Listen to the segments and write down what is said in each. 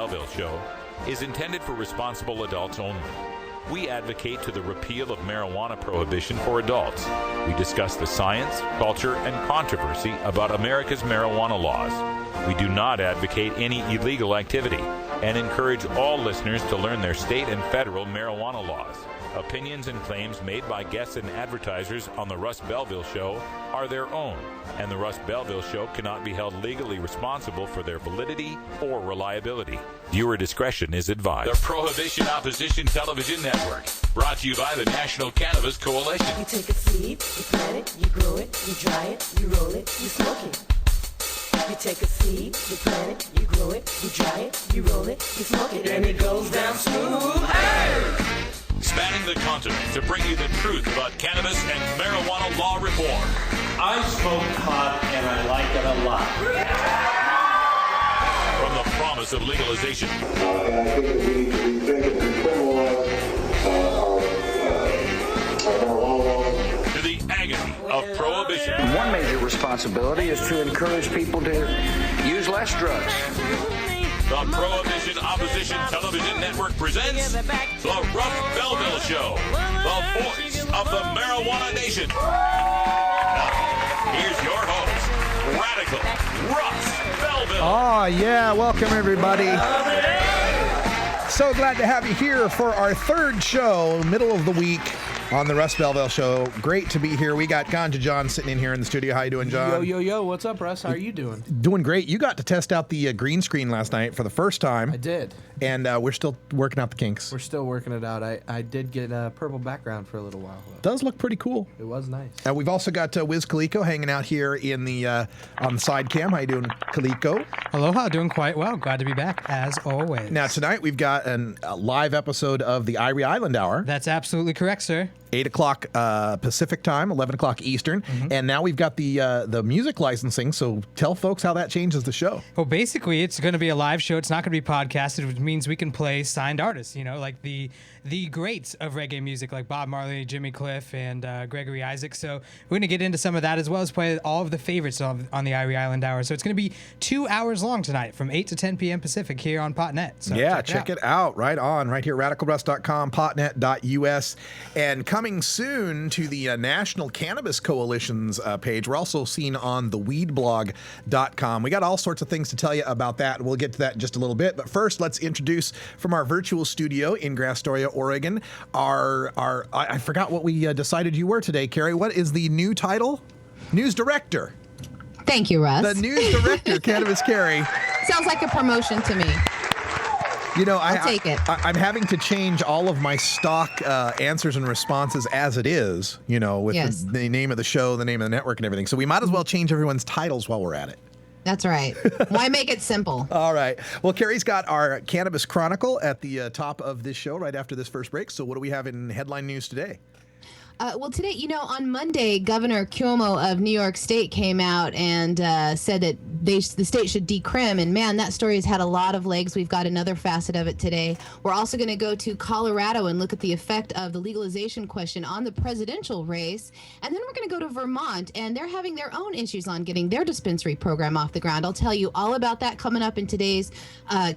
Belville Show is intended for responsible adults only. We advocate to the repeal of marijuana prohibition for adults. We discuss the science, culture, and controversy about America's marijuana laws. We do not advocate any illegal activity and encourage all listeners to learn their state and federal marijuana laws. Opinions and claims made by guests and advertisers on the Russ Belville Show are their own, and the Russ Belville Show cannot be held legally responsible for their validity or reliability. Viewer discretion is advised. The Prohibition Opposition Television Network, brought to you by the National Cannabis Coalition. You take a seed, you plant it, you grow it, you dry it, you roll it, you smoke it. You take a seed, you plant it, you grow it, you dry it, you roll it, you smoke it, and it goes down smooth. Hey! Spanning the continent to bring you the truth about cannabis and marijuana law reform. I smoke pot and I like it a lot. From the promise of legalization. And I think that we need to rethink and decriminalize our marijuana laws. To the agony of prohibition. One major responsibility is to encourage people to use less drugs. The Prohibition Opposition Television Network presents the Russ Belville Show, the voice of the marijuana nation. Now, here's your host, Radical Russ Belville. Oh, yeah. Welcome, everybody. So glad to have you here for our third show, middle of the week on the Russ Belville Show. Great to be here. We got Ganja John sitting in here in the studio. How you doing, John? Yo. What's up, Russ? How are you doing? Doing great. You got to test out the green screen last night for the first time. I did. And we're still working out the kinks. We're still working it out. I did get a purple background for a little while. Does look pretty cool. It was nice. We've also got Wiz Kaliko hanging out here in the on the side cam. How you doing, Kaliko? Aloha, doing quite well. Glad to be back, as always. Now, tonight we've got a live episode of the Irie Island Hour. That's absolutely correct, sir. 8 o'clock Pacific time, 11 o'clock Eastern. Mm-hmm. And now we've got the music licensing, so tell folks how that changes the show. Well, basically, it's going to be a live show. It's not going to be podcasted, which means we can play signed artists, like the greats of reggae music, like Bob Marley, Jimmy Cliff, and Gregory Isaac. So we're going to get into some of that, as well as play all of the favorites on the Irie Island Hour. So it's going to be 2 hours long tonight, from 8 to 10 p.m. Pacific here on Potnet. So yeah, check it out. Right on, right here, radicalruss.com, potnet.us. And coming soon to the National Cannabis Coalition's page. We're also seen on theweedblog.com. We got all sorts of things to tell you about that, and we'll get to that in just a little bit. But first, let's introduce from our virtual studio in Astoria, Oregon, I forgot what we decided you were today, Carrie. What is the new title? News Director. Thank you, Russ. The News Director, Cannabis Carrie. Sounds like a promotion to me. I'll take it. I'm having to change all of my stock answers and responses as it is, with the name of the show, the name of the network, and everything. So we might as well change everyone's titles while we're at it. That's right. Why make it simple? All right. Well, Carrie's got our Cannabis Chronicle at the top of this show right after this first break. So what do we have in headline news today? Well, today, on Monday, Governor Cuomo of New York State came out and said that the state should decrim. And man, that story has had a lot of legs. We've got another facet of it today. We're also going to go to Colorado and look at the effect of the legalization question on the presidential race. And then we're going to go to Vermont, and they're having their own issues on getting their dispensary program off the ground. I'll tell you all about that coming up in today's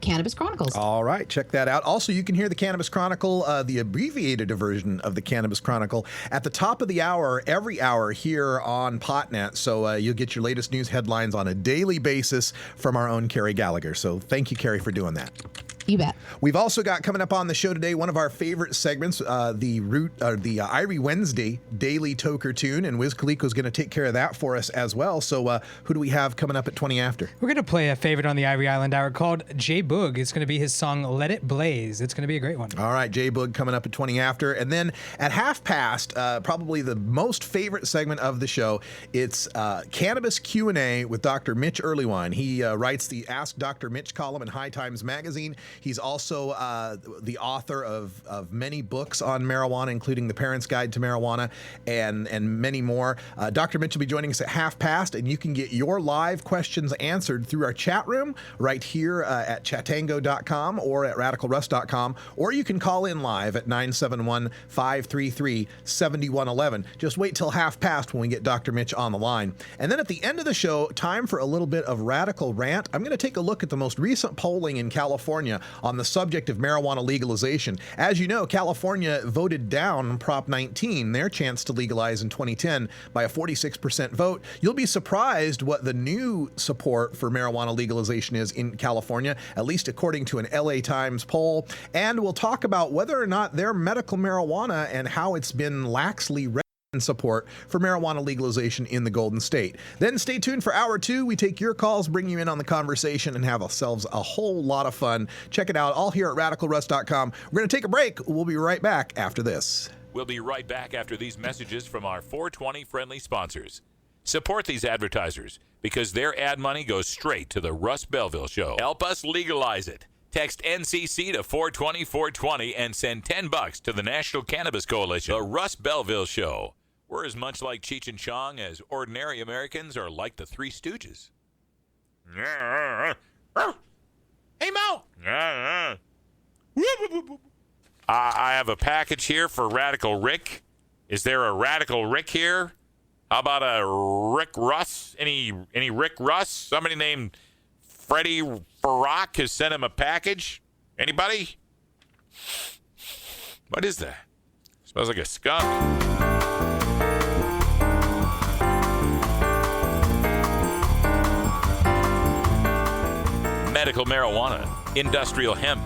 Cannabis Chronicles. All right. Check that out. Also, you can hear the Cannabis Chronicle, the abbreviated version of the Cannabis Chronicle, at the top of the hour, every hour here on Potnet. So you'll get your latest news headlines on a daily basis from our own Carrie Gallagher. So thank you, Carrie, for doing that. You bet. We've also got coming up on the show today one of our favorite segments, the Irie Wednesday Daily Toker Tune, and Wiz Kaliko is going to take care of that for us as well. So who do we have coming up at 20 after? We're going to play a favorite on the Irie Island Hour called J Boog. It's going to be his song Let It Blaze. It's going to be a great one. All right, J Boog coming up at 20 after. And then at half past, probably the most favorite segment of the show, it's Cannabis Q&A with Dr. Mitch Earlywine. He writes the Ask Dr. Mitch column in High Times Magazine. He's also the author of many books on marijuana, including The Parent's Guide to Marijuana and many more. Dr. Mitch will be joining us at 5:30, and you can get your live questions answered through our chat room right here at chatango.com or at radicalruss.com, or you can call in live at 971-533-7111. Just wait till 5:30 when we get Dr. Mitch on the line. And then at the end of the show, time for a little bit of radical rant. I'm going to take a look at the most recent polling in California on the subject of marijuana legalization. As you know, California voted down Prop 19, their chance to legalize in 2010, by a 46% vote. You'll be surprised what the new support for marijuana legalization is in California, at least according to an LA Times poll. And we'll talk about whether or not their medical marijuana and how it's been laxly support for marijuana legalization in the Golden State. Then stay tuned for hour 2. We take your calls, bring you in on the conversation, and have ourselves a whole lot of fun. Check it out all here at radicalruss.com. We're going to take a break. We'll be right back after this. We'll be right back after these messages from our 420 friendly sponsors. Support these advertisers because their ad money goes straight to the Russ Belville Show. Help us legalize it. Text NCC to 420-420 and send $10 to the National Cannabis Coalition. The Russ Belville Show. We're as much like Cheech and Chong as ordinary Americans are like the Three Stooges. Hey, Mo! I have a package here for Radical Rick. Is there a Radical Rick here? How about a Rick Russ? Any Rick Russ? Somebody named Freddie Farrock has sent him a package. Anybody? What is that? Smells like a skunk. Medical marijuana, industrial hemp,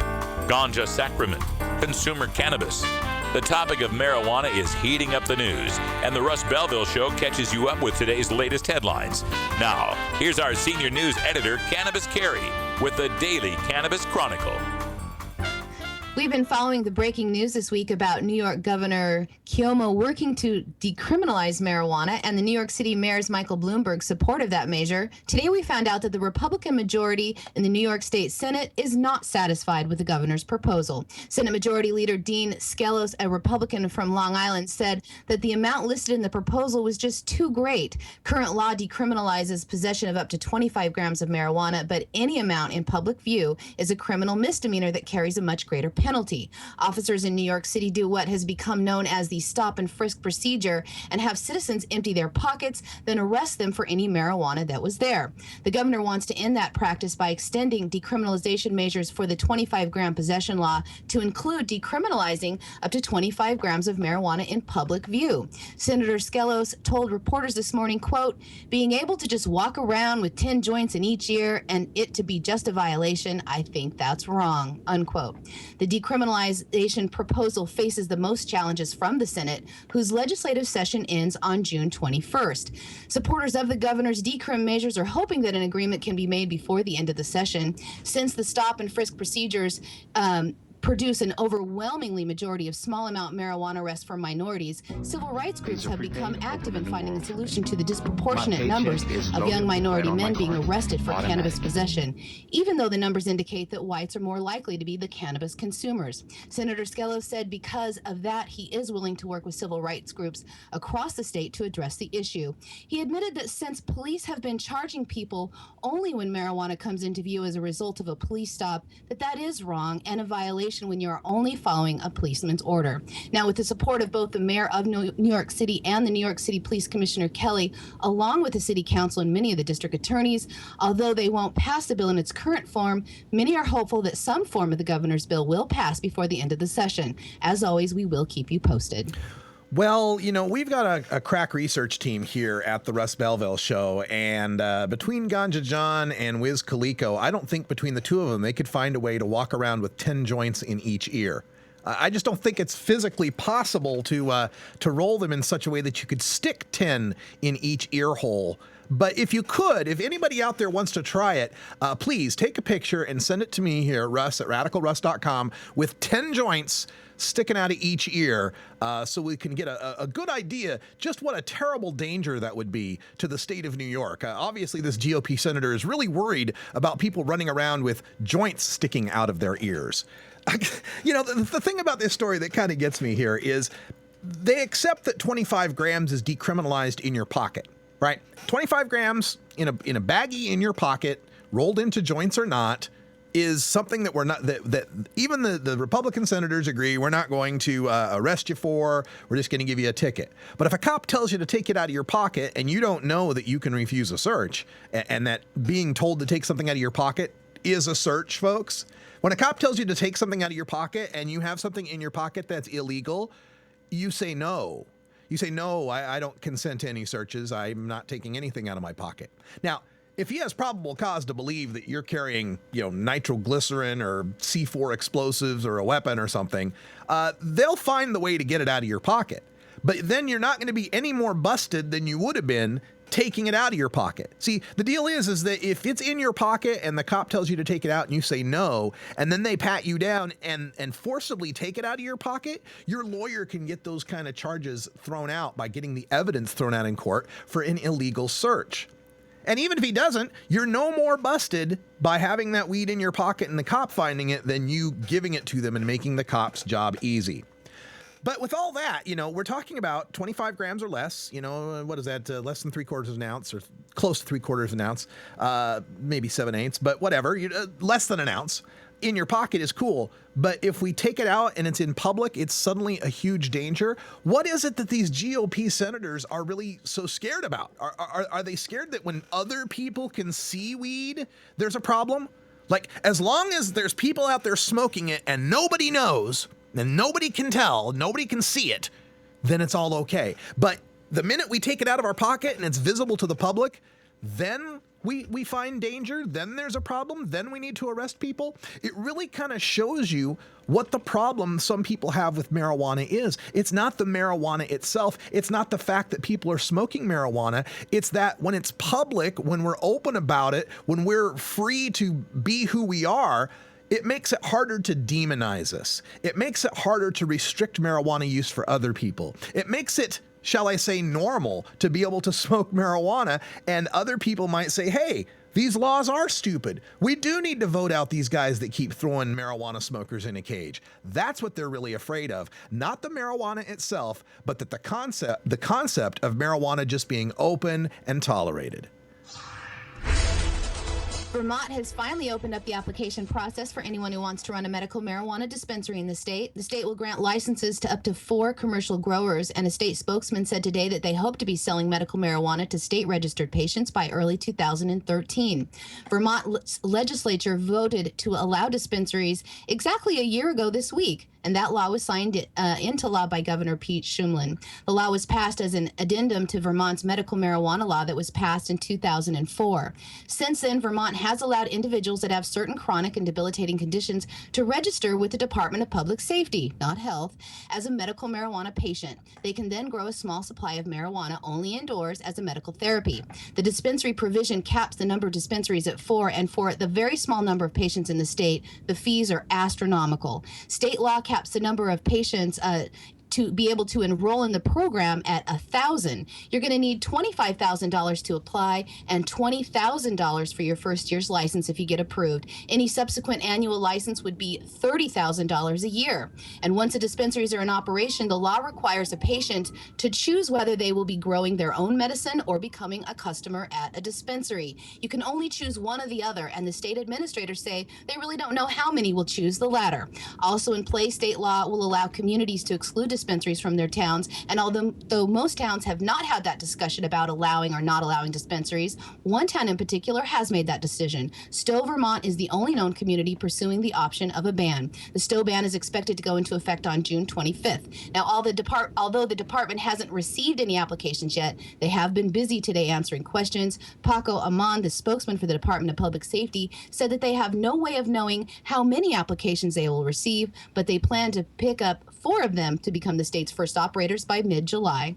ganja sacrament, consumer cannabis. The topic of marijuana is heating up the news, and the Russ Belville Show catches you up with today's latest headlines. Now, here's our senior news editor, Cannabis Carey, with the Daily Cannabis Chronicle. We've been following the breaking news this week about New York Governor Cuomo working to decriminalize marijuana and the New York City Mayor's Michael Bloomberg's support of that measure. Today we found out that the Republican majority in the New York State Senate is not satisfied with the governor's proposal. Senate Majority Leader Dean Skelos, a Republican from Long Island, said that the amount listed in the proposal was just too great. Current law decriminalizes possession of up to 25 grams of marijuana, but any amount in public view is a criminal misdemeanor that carries a much greater penalty. Officers in New York City do what has become known as the stop and frisk procedure and have citizens empty their pockets, then arrest them for any marijuana that was there. The governor wants to end that practice by extending decriminalization measures for the 25-gram possession law to include decriminalizing up to 25 grams of marijuana in public view. Senator Skelos told reporters this morning, quote, "Being able to just walk around with 10 joints in each ear and it to be just a violation, I think that's wrong," unquote. The decriminalization proposal faces the most challenges from the Senate, whose legislative session ends on June 21st. Supporters of the governor's decrim measures are hoping that an agreement can be made before the end of the session. Since the stop and frisk procedures produce an overwhelmingly majority of small amount marijuana arrests for minorities, civil rights groups have become active in finding a solution to the disproportionate numbers of young minority men being arrested for cannabis possession, even though the numbers indicate that whites are more likely to be the cannabis consumers. Senator Skelos said because of that, he is willing to work with civil rights groups across the state to address the issue. He admitted that since police have been charging people only when marijuana comes into view as a result of a police stop, that is wrong and a violation when you are only following a policeman's order. Now, with the support of both the mayor of New York City and the New York City Police Commissioner Kelly, along with the city council and many of the district attorneys, although they won't pass the bill in its current form, many are hopeful that some form of the governor's bill will pass before the end of the session. As always, we will keep you posted. Well, you know, we've got a crack research team here at the Russ Belville Show, and between Ganja John and Wiz Khalico, I don't think between the two of them they could find a way to walk around with 10 joints in each ear. I just don't think it's physically possible to roll them in such a way that you could stick 10 in each ear hole. But if you could, if anybody out there wants to try it, please take a picture and send it to me here, Russ, at radicalruss.com, with 10 joints sticking out of each ear, so we can get a good idea just what a terrible danger that would be to the state of New York. Obviously, this GOP senator is really worried about people running around with joints sticking out of their ears. You know, the thing about this story that kind of gets me here is they accept that 25 grams is decriminalized in your pocket. Right? 25 grams in a baggie in your pocket, rolled into joints or not, is something that we're not, that even the Republican senators agree we're not going to arrest you for. We're just going to give you a ticket. But if a cop tells you to take it out of your pocket and you don't know that you can refuse a search, and that being told to take something out of your pocket is a search, folks. When a cop tells you to take something out of your pocket and you have something in your pocket that's illegal, you say no. You say, no, I don't consent to any searches. I'm not taking anything out of my pocket. Now, if he has probable cause to believe that you're carrying, nitroglycerin or C4 explosives or a weapon or something, they'll find the way to get it out of your pocket. But then you're not going to be any more busted than you would have been taking it out of your pocket. See, the deal is that if it's in your pocket and the cop tells you to take it out and you say no, and then they pat you down and forcibly take it out of your pocket, your lawyer can get those kind of charges thrown out by getting the evidence thrown out in court for an illegal search. And even if he doesn't, you're no more busted by having that weed in your pocket and the cop finding it than you giving it to them and making the cop's job easy. But with all that, we're talking about 25 grams or less, what is that? Less than 3/4 of an ounce or close to 3/4 of an ounce, maybe 7/8, but whatever, less than an ounce in your pocket is cool. But if we take it out and it's in public, it's suddenly a huge danger. What is it that these GOP senators are really so scared about? Are they scared that when other people can see weed, there's a problem? Like, as long as there's people out there smoking it and nobody knows, and nobody can tell, nobody can see it, then it's all okay. But the minute we take it out of our pocket and it's visible to the public, then we find danger, then there's a problem, then we need to arrest people. It really kind of shows you what the problem some people have with marijuana is. It's not the marijuana itself. It's not the fact that people are smoking marijuana. It's that when it's public, when we're open about it, when we're free to be who we are, it makes it harder to demonize us. It makes it harder to restrict marijuana use for other people. It makes it, shall I say, normal to be able to smoke marijuana, and other people might say, hey, these laws are stupid. We do need to vote out these guys that keep throwing marijuana smokers in a cage. That's what they're really afraid of. Not the marijuana itself, but that the concept of marijuana just being open and tolerated. Vermont has finally opened up the application process for anyone who wants to run a medical marijuana dispensary in the state. The state will grant licenses to up to 4 commercial growers, and a state spokesman said today that they hope to be selling medical marijuana to state-registered patients by early 2013. Vermont legislature voted to allow dispensaries exactly a year ago this week, and that law was signed into law by Governor Pete Shumlin. The law was passed as an addendum to Vermont's medical marijuana law that was passed in 2004. Since then, Vermont has allowed individuals that have certain chronic and debilitating conditions to register with the Department of Public Safety, not Health, as a medical marijuana patient. They can then grow a small supply of marijuana only indoors as a medical therapy. The dispensary provision caps the number of dispensaries at 4, and for the very small number of patients in the state, the fees are astronomical. State law caps the number of patients to be able to enroll in the program at 1,000. You're going to need $25,000 to apply and $20,000 for your first year's license if you get approved. Any subsequent annual license would be $30,000 a year. And once the dispensaries are in operation, the law requires a patient to choose whether they will be growing their own medicine or becoming a customer at a dispensary. You can only choose one or the other, and the state administrators say they really don't know how many will choose the latter. Also in place, state law will allow communities to exclude dispensaries from their towns. And although most towns have not had that discussion about allowing or not allowing dispensaries, one town in particular has made that decision. Stowe, Vermont is the only known community pursuing the option of a ban. The Stowe ban is expected to go into effect on June 25th. Now, although the department hasn't received any applications yet, they have been busy today answering questions. Paco Amon, the spokesman for the Department of Public Safety, said that they have no way of knowing how many applications they will receive, but they plan to pick up 4 of them to become the state's first operators by mid-July.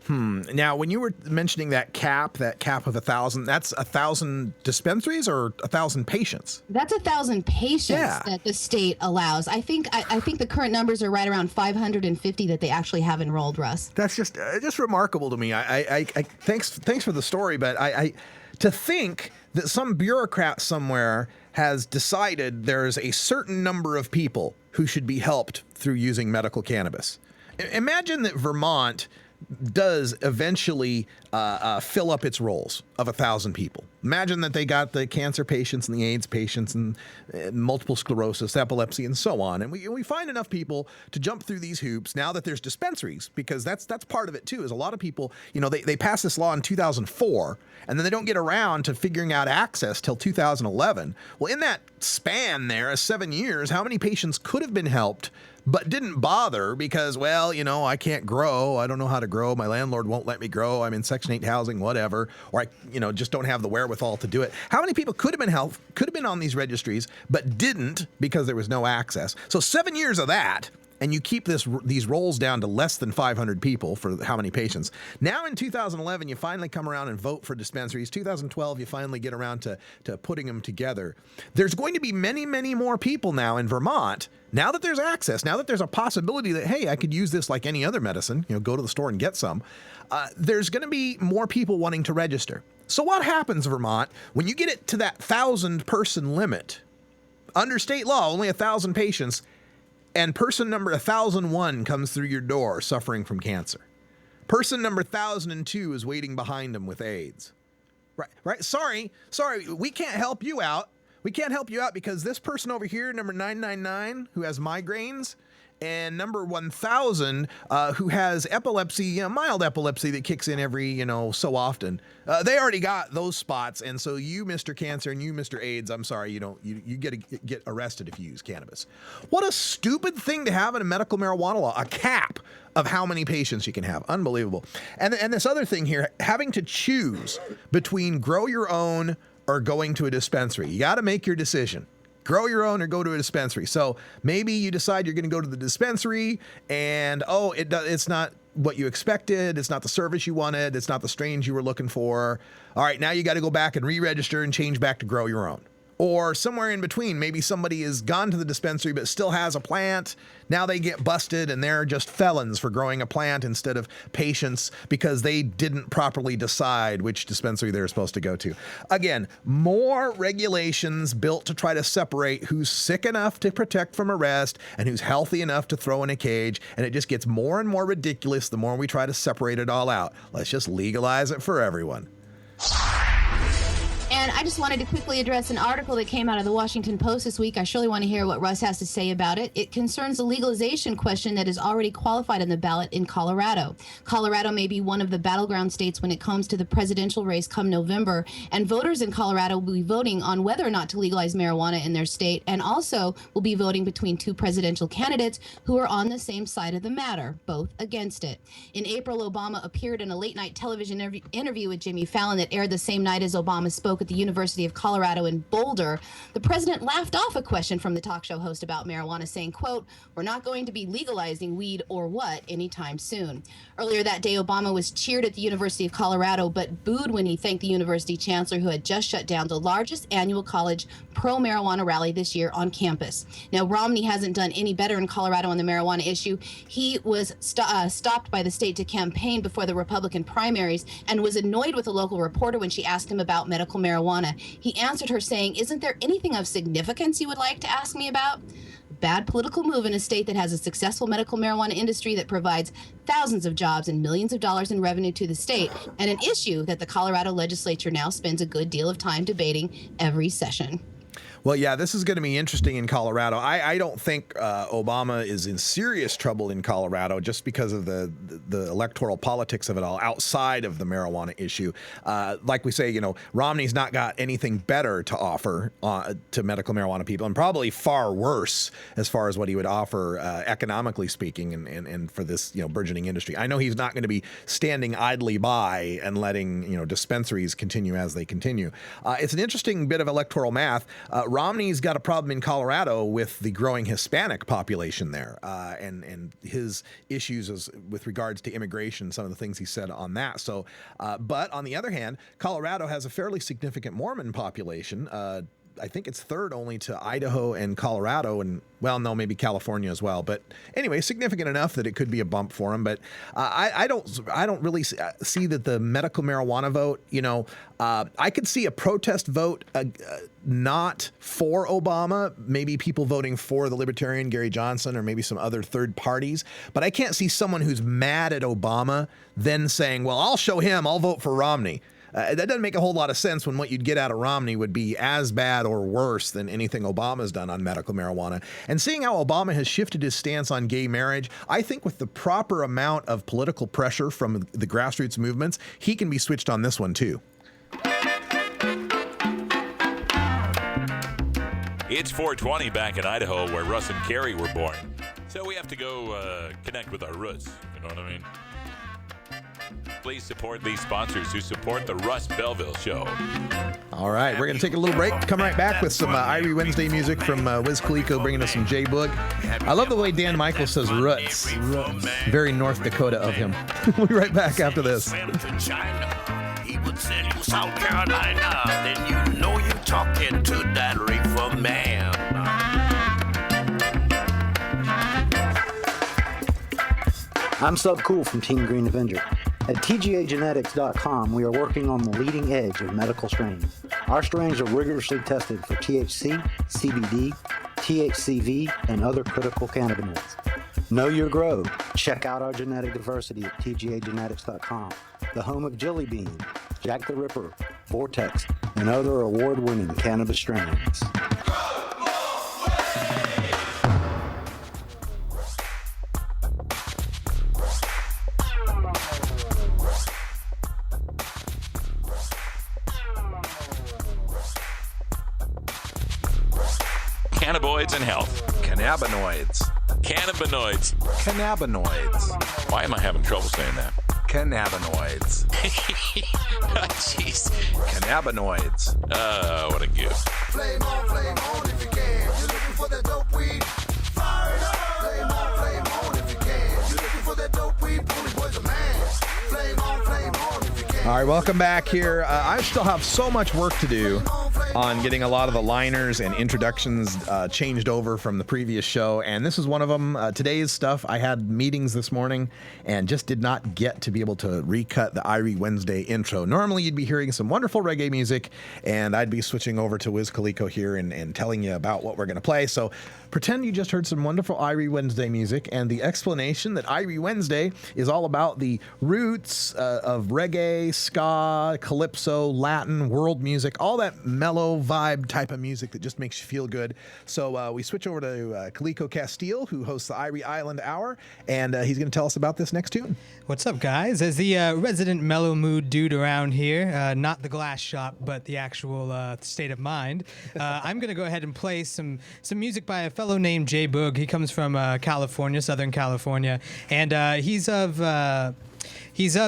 Now, when you were mentioning that cap of 1,000, that's 1,000 dispensaries or 1,000 patients? That's 1,000 patients that the state allows. I think the current numbers are right around 550 that they actually have enrolled, Russ. That's just remarkable to me. I thanks for the story, but I to think that some bureaucrat somewhere has decided there's a certain number of people who should be helped through using medical cannabis. Imagine that Vermont does eventually fill up its rolls of 1,000 people. Imagine that they got the cancer patients and the AIDS patients and multiple sclerosis, epilepsy, and so on. And we find enough people to jump through these hoops now that there's dispensaries, because that's part of it too, is a lot of people, they passed this law in 2004, and then they don't get around to figuring out access till 2011. Well, in that span there of 7 years, how many patients could have been helped but didn't bother because, I can't grow. I don't know how to grow. My landlord won't let me grow. I'm in Section 8 housing, whatever. Or I, just don't have the wherewithal to do it. How many people could have been on these registries, but didn't because there was no access? So 7 years of that, and you keep these rolls down to less than 500 people for how many patients. Now in 2011, you finally come around and vote for dispensaries. 2012, you finally get around to putting them together. There's going to be many, many more people now in Vermont. Now that there's access, now that there's a possibility that, hey, I could use this like any other medicine, go to the store and get some, there's going to be more people wanting to register. So what happens, Vermont, when you get it to that 1,000-person limit? Under state law, only 1,000 patients, and person number 1,001 comes through your door suffering from cancer. Person number 1,002 is waiting behind him with AIDS. Right? Sorry, we can't help you out. We can't help you out because this person over here, number 999, who has migraines, and number 1,000, who has epilepsy, mild epilepsy that kicks in every, so often. They already got those spots, and so you, Mr. Cancer, and you, Mr. AIDS, I'm sorry, you get arrested if you use cannabis. What a stupid thing to have in a medical marijuana law, a cap of how many patients you can have. Unbelievable. And this other thing here, having to choose between grow your own or going to a dispensary. You got to make your decision. Grow your own or go to a dispensary. So maybe you decide you're going to go to the dispensary and, it's not what you expected. It's not the service you wanted. It's not the strains you were looking for. All right, now you got to go back and re-register and change back to grow your own. Or somewhere in between, maybe somebody has gone to the dispensary but still has a plant. Now they get busted and they're just felons for growing a plant instead of patients because they didn't properly decide which dispensary they're supposed to go to. Again, more regulations built to try to separate who's sick enough to protect from arrest and who's healthy enough to throw in a cage. And it just gets more and more ridiculous the more we try to separate it all out. Let's just legalize it for everyone. And I just wanted to quickly address an article that came out of the Washington Post this week. I surely want to hear what Russ has to say about it. It concerns a legalization question that is already qualified on the ballot in Colorado. Colorado may be one of the battleground states when it comes to the presidential race come November, and voters in Colorado will be voting on whether or not to legalize marijuana in their state, and also will be voting between 2 presidential candidates who are on the same side of the matter, both against it. In April, Obama appeared in a late-night television interview with Jimmy Fallon that aired the same night as Obama spoke at the University of Colorado in Boulder. The president laughed off a question from the talk show host about marijuana, saying, quote, "We're not going to be legalizing weed or what anytime soon." Earlier that day, Obama was cheered at the University of Colorado, but booed when he thanked the university chancellor who had just shut down the largest annual college pro-marijuana rally this year on campus. Now, Romney hasn't done any better in Colorado on the marijuana issue. He was stopped by the state to campaign before the Republican primaries and was annoyed with a local reporter when she asked him about medical marijuana. He answered her saying, "Isn't there anything of significance you would like to ask me about?" Bad political move in a state that has a successful medical marijuana industry that provides thousands of jobs and millions of dollars in revenue to the state, and an issue that the Colorado legislature now spends a good deal of time debating every session. Well, yeah, this is going to be interesting in Colorado. I don't think Obama is in serious trouble in Colorado just because of the electoral politics of it all outside of the marijuana issue. Like we say, Romney's not got anything better to offer to medical marijuana people, and probably far worse as far as what he would offer economically speaking and for this burgeoning industry. I know he's not going to be standing idly by and letting dispensaries continue as they continue. It's an interesting bit of electoral math. Romney's got a problem in Colorado with the growing Hispanic population there, and his issues with regards to immigration, some of the things he said on that. So, but on the other hand, Colorado has a fairly significant Mormon population. I think it's third only to Idaho and Colorado, and maybe California as well. But anyway, significant enough that it could be a bump for him. But I don't really see that the medical marijuana vote. I could see a protest vote not for Obama. Maybe people voting for the Libertarian Gary Johnson or maybe some other third parties. But I can't see someone who's mad at Obama then saying, "Well, I'll show him. I'll vote for Romney." That doesn't make a whole lot of sense when what you'd get out of Romney would be as bad or worse than anything Obama's done on medical marijuana. And seeing how Obama has shifted his stance on gay marriage, I think with the proper amount of political pressure from the grassroots movements, he can be switched on this one too. It's 420 back in Idaho where Russ and Carrie were born. So we have to go connect with our roots. You know what I mean? Please support these sponsors who support the Russ Belville Show. All right, we're going to take a little break. Come right back with some Irie Wednesday music from Wiz Khalifa, bringing us some J Boog. I love the way Dan Michael says roots. Very North Dakota of him. We'll be right back after this. He would sell you South Carolina, then you know you're talking to that reefer man. I'm Sub Cool from Team Green Avenger. At TGAgenetics.com, we are working on the leading edge of medical strains. Our strains are rigorously tested for THC, CBD, THCV, and other critical cannabinoids. Know your grow. Check out our genetic diversity at TGAgenetics.com, the home of Jelly Bean, Jack the Ripper, Vortex, and other award-winning cannabis strains. Cannabinoids and health. Cannabinoids. Cannabinoids. Cannabinoids. Why am I having trouble saying that? Cannabinoids. Oh, jeez. Cannabinoids. What a goof. Flame on if you can. You're looking for that dope weed. Fire it up. Flame on if you can. You're looking for that dope weed. Pony boy's a man. Flame on if you can. All right, welcome back here. I still have so much work to do on getting a lot of the liners and introductions changed over from the previous show, and this is one of them. Today's stuff, I had meetings this morning and just did not get to be able to recut the Irie Wednesday intro. Normally you'd be hearing some wonderful reggae music, and I'd be switching over to Wiz Khalifa here and telling you about what we're going to play. So pretend you just heard some wonderful Irie Wednesday music, and the explanation that Irie Wednesday is all about the roots of reggae, ska, calypso, Latin, world music, all that mellow vibe type of music that just makes you feel good. So we switch over to Calico Castile, who hosts the Irie Island Hour, and he's going to tell us about this next tune. What's up, guys? As the resident mellow mood dude around here, not the glass shop, but the actual state of mind, I'm going to go ahead and play some music by a fellow named J Boog. He comes from California, Southern California, and he's of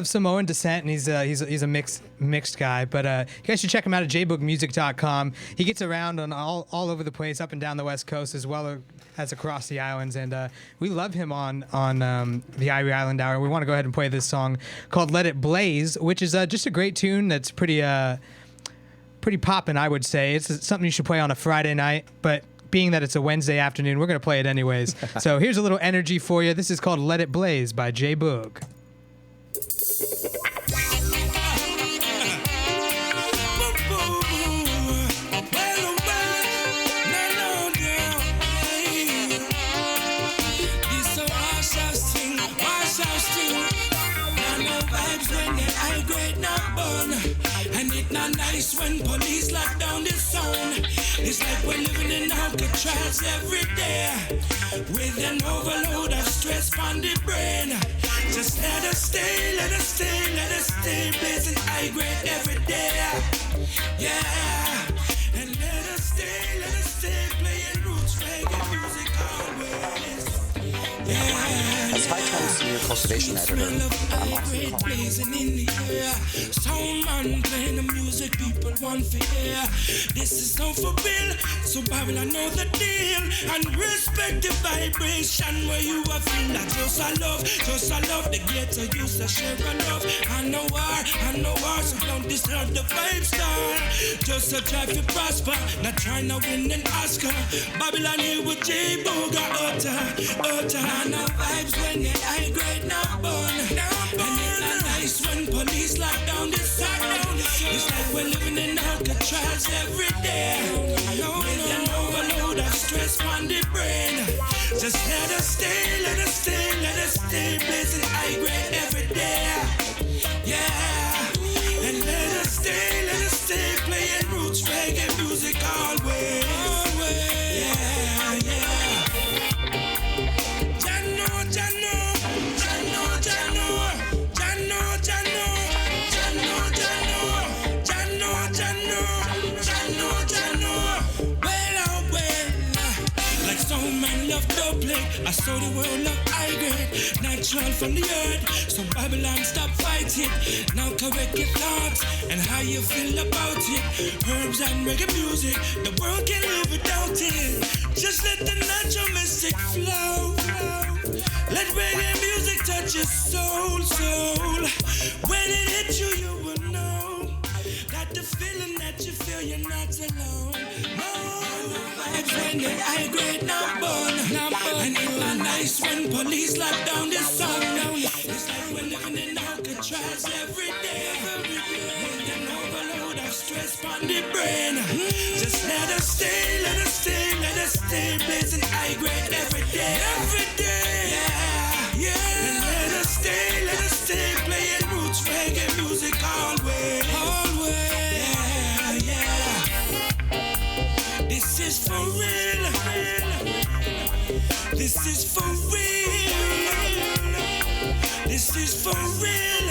Samoan descent, and he's a mixed guy. But you guys should check him out at jboogmusic.com. He gets around on all over the place, up and down the West Coast as well as across the islands. And we love him on the Irie Island Hour. We want to go ahead and play this song called "Let It Blaze," which is just a great tune that's pretty poppin', I would say. It's something you should play on a Friday night, but being that it's a Wednesday afternoon, we're going to play it anyways. So here's a little energy for you. This is called "Let It Blaze" by J Boog. And it not nice when police lock down this zone. It's like when you Alcatraz every day with an overload of stress on the brain. Just let us stay, let us stay, let us stay blazing high grade every day. Yeah, and let us stay playing roots reggae music always. Yeah. As High Times Senior Cultivation Editor, I'm often called... blazing in the air. Sound man playing the music people want to hear. This is not for real, so Babylon know the deal. And respect the vibration where you are feel that just I love the ghetto used to share a love. I know war, so don't disturb the vibe star. Just a try to prosper, not trying to win an Oscar. Babylon here with J Boga utter. I know vibes when they high grade now burn. And it's nice when police lock down the sound. It's like we're living in Alcatraz every day. With an overload of stress on the brain. Just let us stay blazing high grade every day. Yeah, and let us stay playing roots reggae music always. Yeah. I saw the world of high grade, natural from the earth. So Babylon, stop fighting. Now correct your thoughts and how you feel about it. Herbs and reggae music, the world can live without it. Just let the natural mystic flow. Let reggae music touch your soul. When it hits you, you will know that the feeling that you feel, you're not alone. No. When the high grade now burn. And it's nice when police lock down the sun. It's like we're living in Alcatraz every day. With an overload of stress on the brain. Just let us stay blazing high grade every day. Yeah. And let us stay playing roots reggae music always. This is for real. This is for real. This is for real.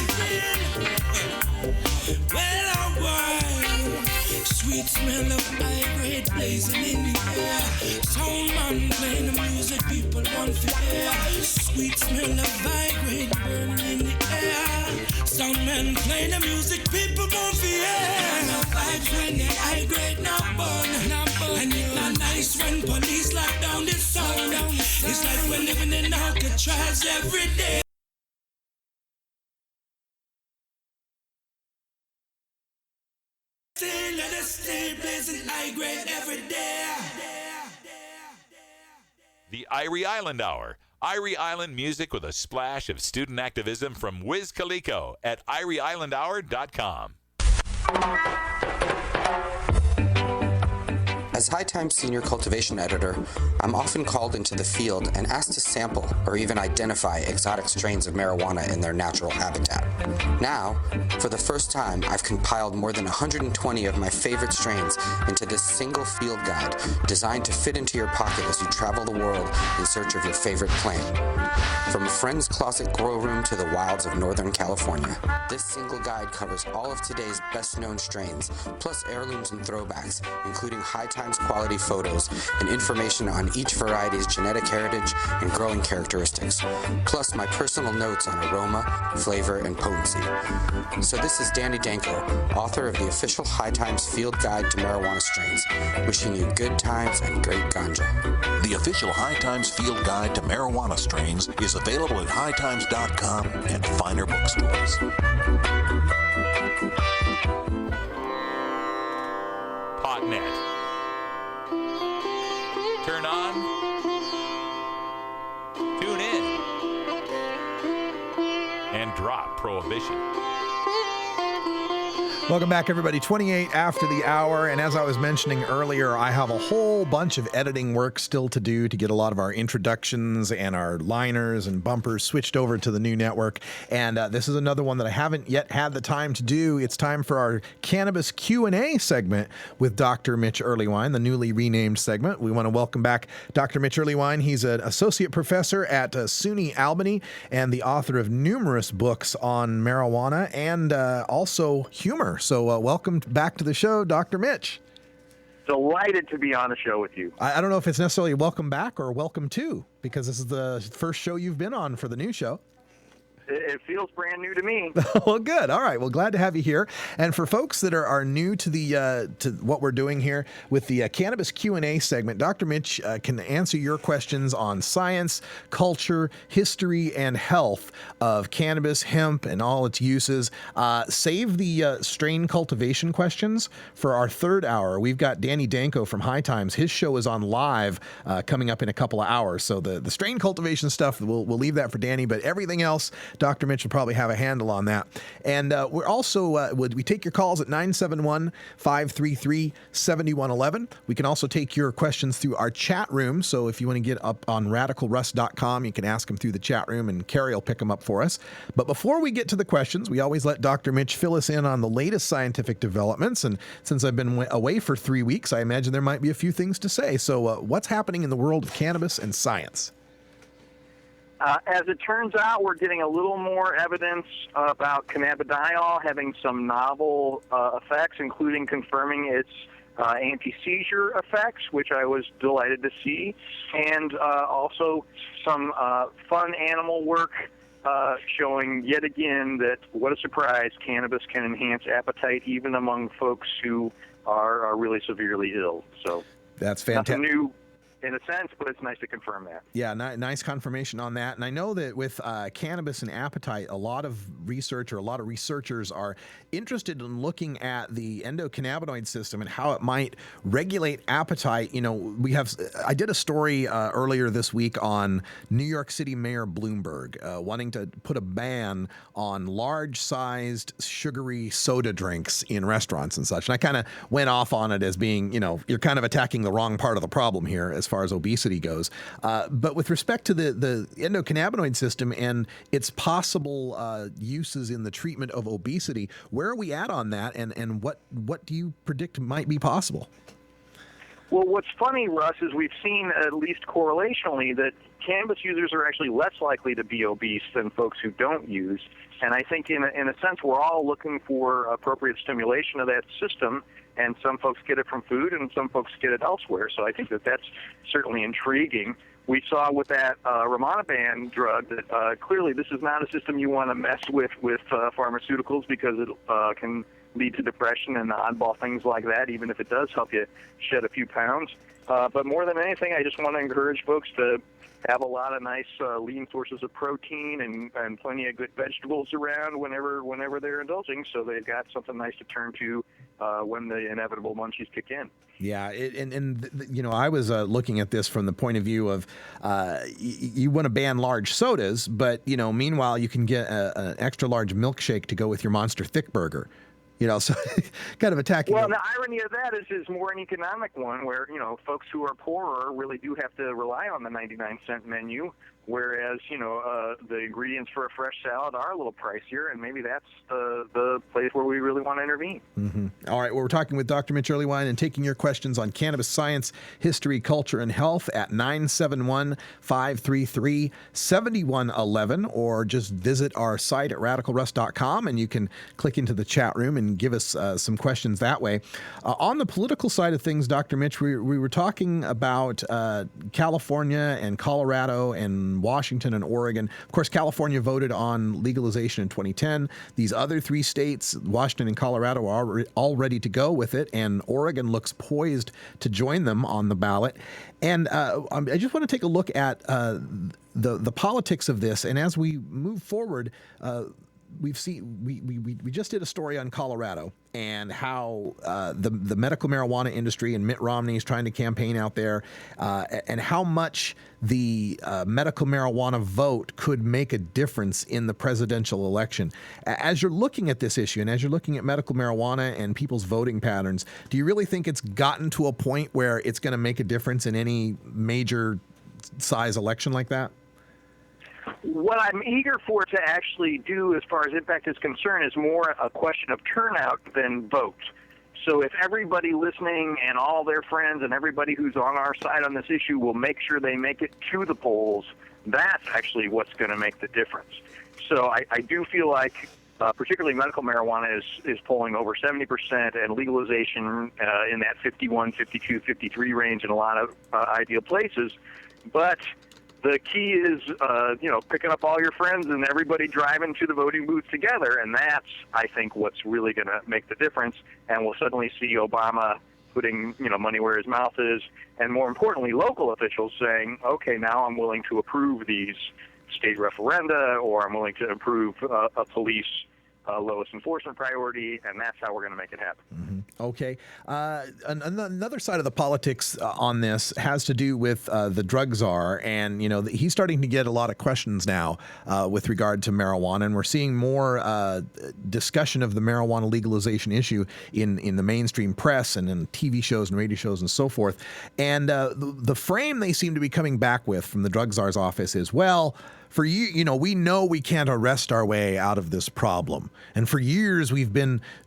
Well, alright. Sweet smell of high grade blazing in the air. Sound man playing the music people want to hear. Sweet smell of high grade burning in the air. Sound man playing the music people want to hear. Now vibes when they high grade now burn. And it's nice when police lock down the sound. It's like we're living in Alcatraz every day. Let us stay blazing high grade every day. The Irie Island Hour. Irie Island music with a splash of student activism from Wiz Khalico at IrieIslandHour.com. As High Times Senior Cultivation Editor, I'm often called into the field and asked to sample or even identify exotic strains of marijuana in their natural habitat. Now, for the first time, I've compiled more than 120 of my favorite strains into this single field guide designed to fit into your pocket as you travel the world in search of your favorite plant. From a friend's closet grow room to the wilds of Northern California, this single guide covers all of today's best-known strains, plus heirlooms and throwbacks, including High Times quality photos and information on each variety's genetic heritage and growing characteristics, plus my personal notes on aroma, flavor, and potency. So this is Danny Danko, author of the official High Times Field Guide to Marijuana Strains, wishing you good times and great ganja. The official High Times Field Guide to Marijuana Strains is available at hightimes.com and finer bookstores. Potnet. Turn on. Tune in. And drop prohibition. Welcome back, everybody. 28 after the hour. And as I was mentioning earlier, I have a whole bunch of editing work still to do to get a lot of our introductions and our liners and bumpers switched over to the new network. And this is another one that I haven't yet had the time to do. It's time for our Cannabis Q&A segment with Dr. Mitch Earlywine, the newly renamed segment. We want to welcome back Dr. Mitch Earlywine. He's an associate professor at SUNY Albany and the author of numerous books on marijuana and also humor. So welcome back to the show, Dr. Mitch. Delighted to be on the show with you. I don't know if it's necessarily welcome back or welcome to, because this is the first show you've been on for the new show. It feels brand new to me. Well, good. All right. Well, glad to have you here. And for folks that are new to the to what we're doing here with the Cannabis Q&A segment, Dr. Mitch can answer your questions on science, culture, history, and health of cannabis, hemp, and all its uses. Save the strain cultivation questions for our third hour. We've got Danny Danko from High Times. His show is on live coming up in a couple of hours. So the strain cultivation stuff, we'll leave that for Danny, but everything else, Dr. Mitch will probably have a handle on that. And we're also, we take your calls at 971-533-7111. We can also take your questions through our chat room. So if you want to get up on radicalruss.com, you can ask them through the chat room and Carrie will pick them up for us. But before we get to the questions, we always let Dr. Mitch fill us in on the latest scientific developments. And since I've been away for 3 weeks, I imagine there might be a few things to say. So what's happening in the world of cannabis and science? As it turns out, we're getting a little more evidence about cannabidiol having some novel effects, including confirming its anti-seizure effects, which I was delighted to see, and also some fun animal work showing yet again that, what a surprise, cannabis can enhance appetite even among folks who are really severely ill. So that's fantastic. Nothing new in a sense, but it's nice to confirm that. Yeah, nice confirmation on that. And I know that with cannabis and appetite, a lot of researchers are interested in looking at the endocannabinoid system and how it might regulate appetite. You know, I did a story earlier this week on New York City Mayor Bloomberg wanting to put a ban on large-sized sugary soda drinks in restaurants and such. And I kind of went off on it as being, you know, you're kind of attacking the wrong part of the problem here as far as obesity goes. But with respect to the endocannabinoid system and its possible uses in the treatment of obesity, where are we at on that, and what do you predict might be possible? Well, what's funny, Russ, is we've seen, at least correlationally, that cannabis users are actually less likely to be obese than folks who don't use. And I think in a sense, we're all looking for appropriate stimulation of that system, and some folks get it from food and some folks get it elsewhere. So I think that's certainly intriguing. We saw with that Rimonabant drug that clearly this is not a system you want to mess with pharmaceuticals, because it can lead to depression and oddball things like that, even if it does help you shed a few pounds. But more than anything, I just want to encourage folks to have a lot of nice lean sources of protein and plenty of good vegetables around whenever they're indulging, so they've got something nice to turn to when the inevitable munchies kick in. Yeah, you know, I was looking at this from the point of view of you want to ban large sodas, but, you know, meanwhile you can get an extra large milkshake to go with your Monster Thick Burger. You know, so kind of attacking. Well, the irony of that is more an economic one, where, you know, folks who are poorer really do have to rely on the 99-cent menu, whereas, you know, the ingredients for a fresh salad are a little pricier, and maybe that's the place where we really want to intervene. Mm-hmm. All right, well, we're talking with Dr. Mitch Earlywine and taking your questions on cannabis science, history, culture, and health at 971-533-7111, or just visit our site at radicalruss.com, and you can click into the chat room and give us some questions that way. On the political side of things, Dr. Mitch, we were talking about California and Colorado and Washington and Oregon. Of course, California voted on legalization in 2010. These other three states, Washington and Colorado, are all ready to go with it, and Oregon looks poised to join them on the ballot. And I just want to take a look at the politics of this. And as we move forward, we've seen we just did a story on Colorado and how the medical marijuana industry and Mitt Romney is trying to campaign out there, and how much the medical marijuana vote could make a difference in the presidential election. As you're looking at this issue and as you're looking at medical marijuana and people's voting patterns, do you really think it's gotten to a point where it's going to make a difference in any major size election like that? What I'm eager for it to actually do as far as impact is concerned is more a question of turnout than vote. So if everybody listening and all their friends and everybody who's on our side on this issue will make sure they make it to the polls, that's actually what's going to make the difference. So I do feel like particularly medical marijuana is polling over 70%, and legalization in that 51, 52, 53 range in a lot of ideal places. But the key is, picking up all your friends and everybody driving to the voting booth together, and that's, I think, what's really going to make the difference. And we'll suddenly see Obama putting, money where his mouth is, and more importantly, local officials saying, okay, now I'm willing to approve these state referenda, or I'm willing to approve a police lowest enforcement priority, and that's how we're going to make it happen. Mm-hmm. Okay. Another side of the politics on this has to do with the drug czar, and he's starting to get a lot of questions now with regard to marijuana, and we're seeing more discussion of the marijuana legalization issue in the mainstream press and in TV shows and radio shows and so forth. And the frame they seem to be coming back with from the drug czar's office is, well, for we know we can't arrest our way out of this problem. And for years,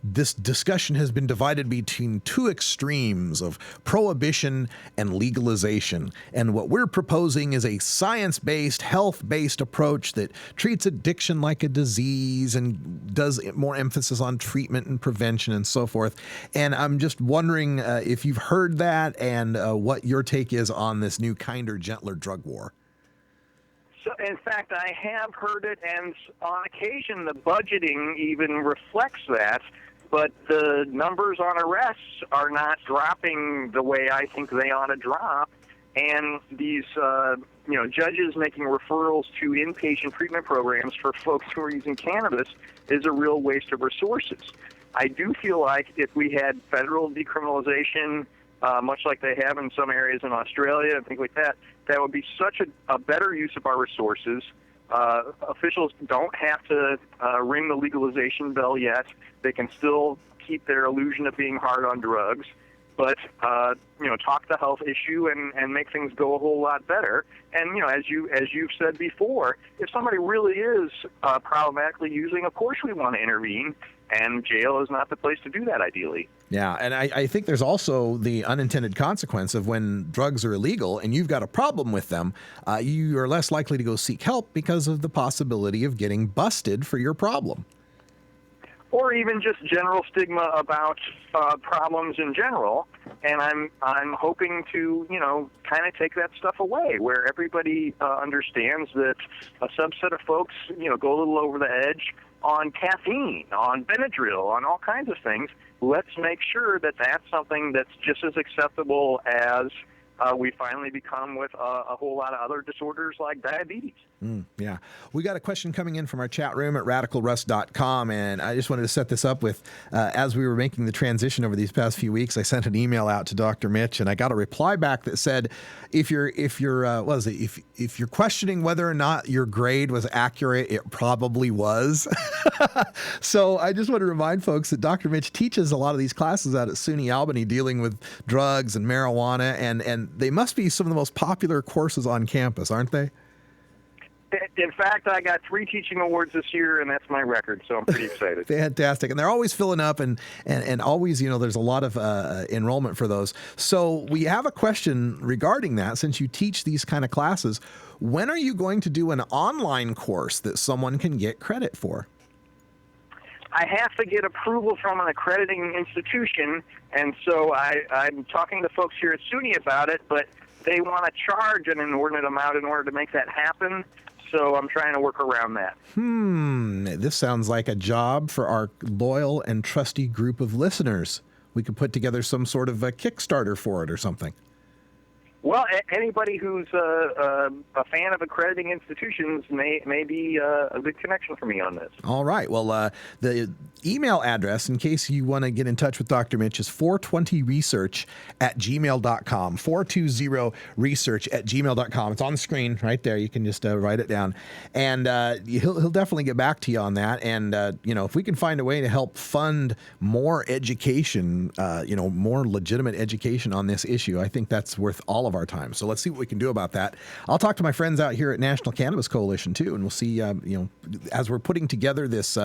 this discussion has been divided between two extremes of prohibition and legalization. And what we're proposing is a science-based, health-based approach that treats addiction like a disease and does more emphasis on treatment and prevention and so forth. And I'm just wondering if you've heard that and what your take is on this new, kinder, gentler drug war. So, in fact, I have heard it, and on occasion the budgeting even reflects that, but the numbers on arrests are not dropping the way I think they ought to drop, and these judges making referrals to inpatient treatment programs for folks who are using cannabis is a real waste of resources. I do feel like if we had federal decriminalization, much like they have in some areas in Australia and things like that, that would be such a better use of our resources. Officials don't have to ring the legalization bell yet. They can still keep their illusion of being hard on drugs, but talk the health issue and make things go a whole lot better. And as you've said before, if somebody really is problematically using, of course we want to intervene, and jail is not the place to do that ideally. Yeah, and I think there's also the unintended consequence of when drugs are illegal and you've got a problem with them, you are less likely to go seek help because of the possibility of getting busted for your problem. Or even just general stigma about problems in general, and I'm hoping to kind of take that stuff away, where everybody understands that a subset of folks go a little over the edge on caffeine, on Benadryl, on all kinds of things. Let's make sure that that's something that's just as acceptable as we finally become with a whole lot of other disorders like diabetes. Yeah. We got a question coming in from our chat room at radicalruss.com, and I just wanted to set this up with, as we were making the transition over these past few weeks, I sent an email out to Dr. Mitch, and I got a reply back that said, if you're questioning whether or not your grade was accurate, it probably was. So I just want to remind folks that Dr. Mitch teaches a lot of these classes out at SUNY Albany dealing with drugs and marijuana, and they must be some of the most popular courses on campus, aren't they? In fact, I got 3 teaching awards this year, and that's my record, so I'm pretty excited. Fantastic. And they're always filling up, and always, there's a lot of enrollment for those. So we have a question regarding that. Since you teach these kind of classes, when are you going to do an online course that someone can get credit for? I have to get approval from an accrediting institution, and so I'm talking to folks here at SUNY about it, but they want to charge an inordinate amount in order to make that happen. So I'm trying to work around that. This sounds like a job for our loyal and trusty group of listeners. We could put together some sort of a Kickstarter for it or something. Well, anybody who's a fan of accrediting institutions may be a good connection for me on this. All right. Well, the email address, in case you want to get in touch with Dr. Mitch, is 420research@gmail.com. 420research@gmail.com. It's on the screen right there. You can just write it down. And he'll definitely get back to you on that. And, if we can find a way to help fund more education, more legitimate education on this issue, I think that's worth all of our time. So let's see what we can do about that. I'll talk to my friends out here at National Cannabis Coalition too, and we'll see, as we're putting together this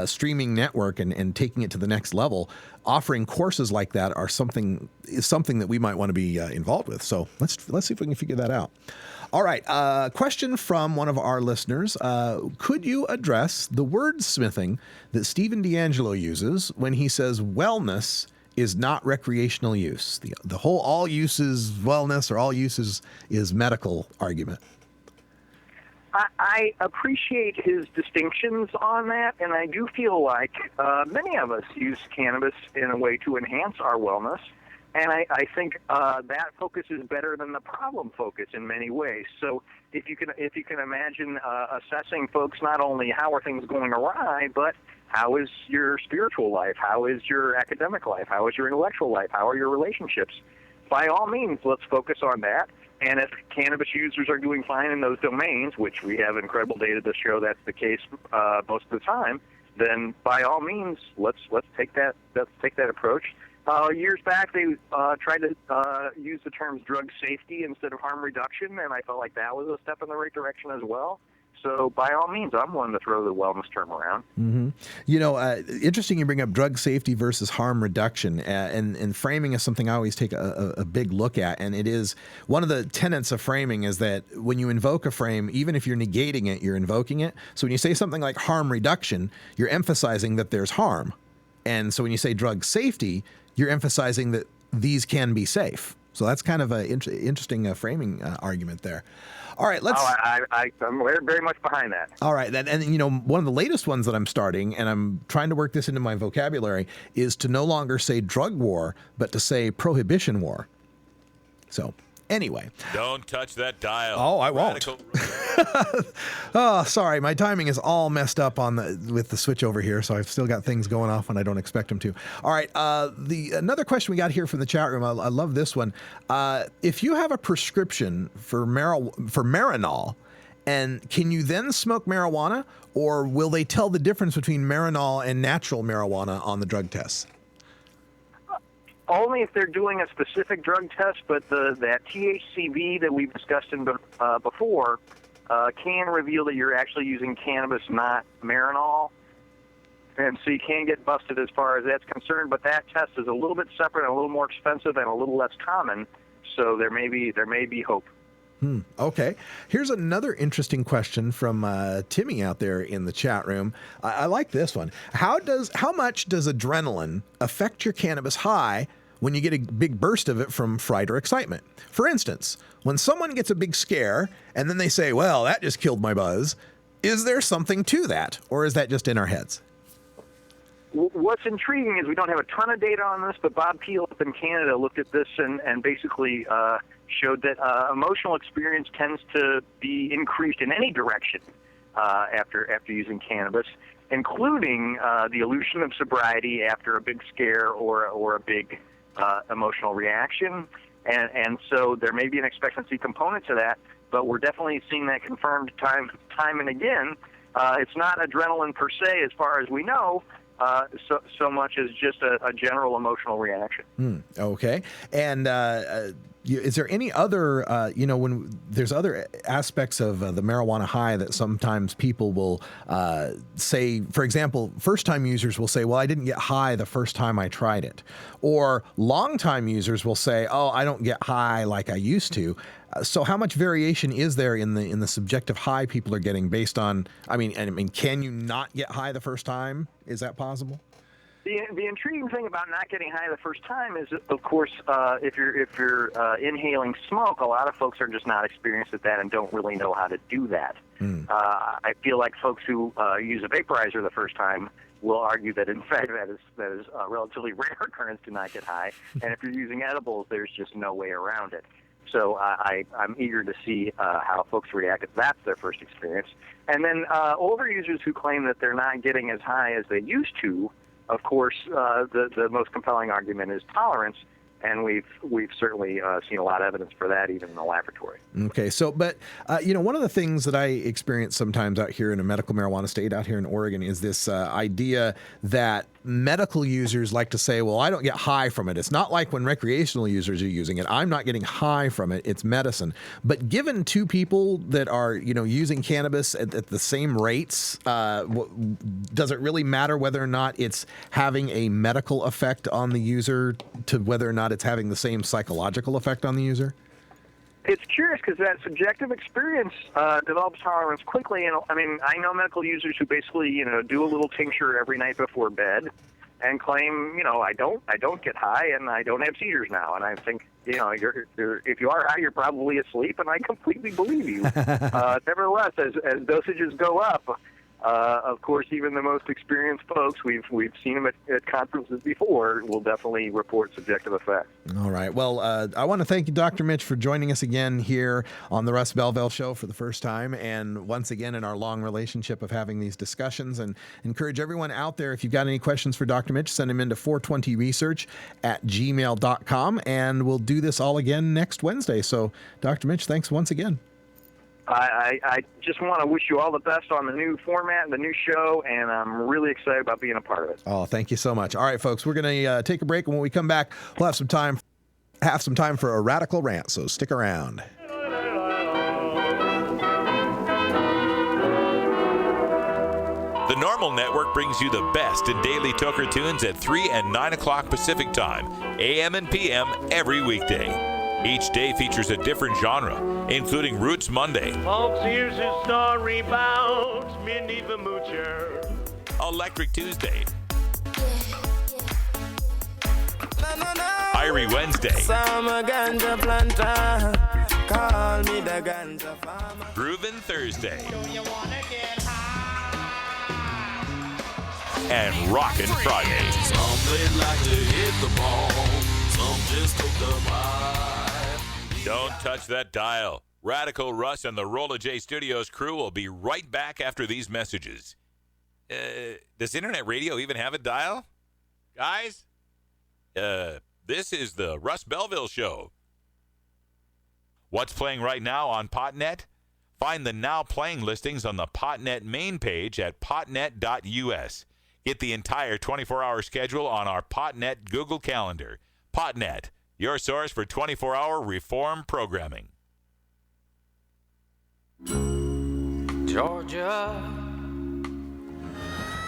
streaming network and taking it to the next level, offering courses like that is something that we might want to be involved with. So let's see if we can figure that out. All right. Question from one of our listeners. Could you address the wordsmithing that Stephen D'Angelo uses when he says wellness is not recreational use? The whole all use is wellness or all use is medical argument. I appreciate his distinctions on that, and I do feel like many of us use cannabis in a way to enhance our wellness, and I think that focus is better than the problem focus in many ways. So if you can imagine assessing folks not only how are things going awry, but how is your spiritual life? How is your academic life? How is your intellectual life? How are your relationships? By all means, let's focus on that. And if cannabis users are doing fine in those domains, which we have incredible data to show that's the case most of the time, then by all means, let's take that approach. Years back, they tried to use the terms drug safety instead of harm reduction, and I felt like that was a step in the right direction as well. So by all means, I'm willing to throw the wellness term around. Mm-hmm. Interesting you bring up drug safety versus harm reduction, and framing is something I always take a big look at. And it is one of the tenets of framing is that when you invoke a frame, even if you're negating it, you're invoking it. So when you say something like harm reduction, you're emphasizing that there's harm. And so when you say drug safety, you're emphasizing that these can be safe. So that's kind of an interesting framing argument there. All right, let's. I'm very much behind that. All right, and one of the latest ones that I'm starting, and I'm trying to work this into my vocabulary, is to no longer say drug war, but to say prohibition war. So, anyway. Don't touch that dial. Oh, I won't. Oh, sorry, my timing is all messed up with the switch over here, so I've still got things going off when I don't expect them to. All right, another question we got here from the chat room. I love this one. If you have a prescription for Marinol, and can you then smoke marijuana, or will they tell the difference between Marinol and natural marijuana on the drug tests? Only if they're doing a specific drug test, but that THCV that we've discussed before can reveal that you're actually using cannabis, not Marinol. And so you can get busted as far as that's concerned, but that test is a little bit separate and a little more expensive and a little less common, so there may be hope. Okay. Here's another interesting question from Timmy out there in the chat room. I like this one. How much does adrenaline affect your cannabis high when you get a big burst of it from fright or excitement? For instance, when someone gets a big scare and then they say, well, that just killed my buzz, is there something to that, or is that just in our heads? What's intriguing is we don't have a ton of data on this, but Bob Peel up in Canada looked at this and basically showed that emotional experience tends to be increased in any direction after using cannabis, including the illusion of sobriety after a big scare or a big emotional reaction. And so there may be an expectancy component to that, but we're definitely seeing that confirmed time and again. It's not adrenaline per se as far as we know, so much as just a general emotional reaction. Okay. And is there any other, when there's other aspects of the marijuana high that sometimes people will say, for example, first-time users will say, well, I didn't get high the first time I tried it. Or long-time users will say, oh, I don't get high like I used to. So how much variation is there in the subjective high people are getting based on, can you not get high the first time? Is that possible? The intriguing thing about not getting high the first time is, of course, if you're inhaling smoke, a lot of folks are just not experienced at that and don't really know how to do that. I feel like folks who use a vaporizer the first time will argue that, in fact, that is a relatively rare occurrence to not get high. And if you're using edibles, there's just no way around it. So I'm eager to see how folks react if that's their first experience. And then overusers who claim that they're not getting as high as they used to, of course, the most compelling argument is tolerance. And we've certainly seen a lot of evidence for that, even in the laboratory. Okay, so, but, one of the things that I experience sometimes out here in a medical marijuana state out here in Oregon is this idea that medical users like to say, well, I don't get high from it. It's not like when recreational users are using it. I'm not getting high from it. It's medicine. But given two people that are, using cannabis at the same rates, does it really matter whether or not it's having a medical effect on the user to whether or not it's having the same psychological effect on the user? It's curious because that subjective experience develops tolerance quickly. And I know medical users who basically, do a little tincture every night before bed and claim, I don't get high and I don't have seizures now. And I think, if you are high, you're probably asleep, and I completely believe you. Nevertheless, as dosages go up, of course, even the most experienced folks, we've seen them at conferences before, will definitely report subjective effects. All right. Well, I want to thank you, Dr. Mitch, for joining us again here on the Russ Belville Show for the first time, and once again in our long relationship of having these discussions. And encourage everyone out there, if you've got any questions for Dr. Mitch, send them into 420research@gmail.com, and we'll do this all again next Wednesday. So, Dr. Mitch, thanks once again. I just want to wish you all the best on the new format and the new show, and I'm really excited about being a part of it. Oh, thank you so much. All right, folks, we're going to take a break, and when we come back, we'll have some time for a radical rant, so stick around. The Normal Network brings you the best in daily toker tunes at 3 and 9 o'clock Pacific Time, AM and PM every weekday. Each day features a different genre, including Roots Monday. Folks, here's his story about Minnie the Moocher. Electric Tuesday. Irie Wednesday. Summer ganja planter, call me the ganja farmer. Groovin' Thursday. And Rockin' Friday. Some played like to hit the ball, some just took the vibe. Don't touch that dial. Radical Russ and the Rolla J Studios crew will be right back after these messages. Does internet radio even have a dial? Guys? This is the Russ Belville Show. What's playing right now on Potnet? Find the now playing listings on the Potnet main page at potnet.us. Get the entire 24-hour schedule on our Potnet Google Calendar. Potnet, your source for 24-hour reform programming. Georgia.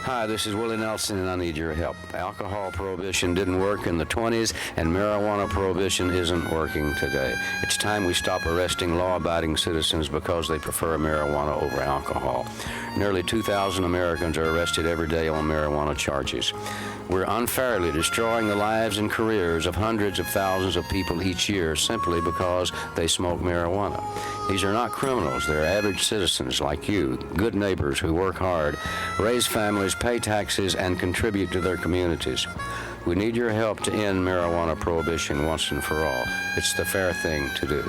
Hi, this is Willie Nelson, and I need your help. Alcohol prohibition didn't work in the 20s, and marijuana prohibition isn't working today. It's time we stop arresting law-abiding citizens because they prefer marijuana over alcohol. Nearly 2,000 Americans are arrested every day on marijuana charges. We're unfairly destroying the lives and careers of hundreds of thousands of people each year simply because they smoke marijuana. These are not criminals. They're average citizens like you, good neighbors who work hard, raise families, pay taxes, and contribute to their communities. We need your help to end marijuana prohibition once and for all. It's the fair thing to do.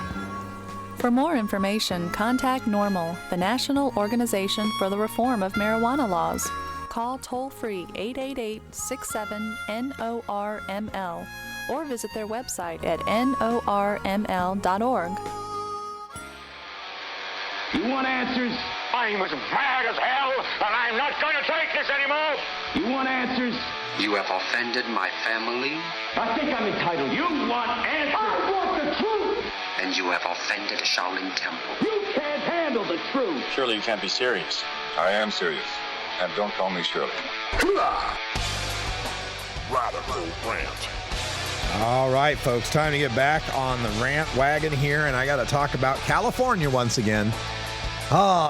For more information, contact NORML, the National Organization for the Reform of Marijuana Laws. Call toll-free 888-67-NORML or visit their website at norml.org. You want answers? I'm as mad as hell, and I'm not going to take this anymore. You want answers? You have offended my family. I think I'm entitled. You want answers? I want the truth. And you have offended a Shaolin temple. You can't handle the truth. Surely you can't be serious. I am serious. And don't call me Shirley. Radical rant. All right, folks, time to get back on the rant wagon here, and I got to talk about California once again.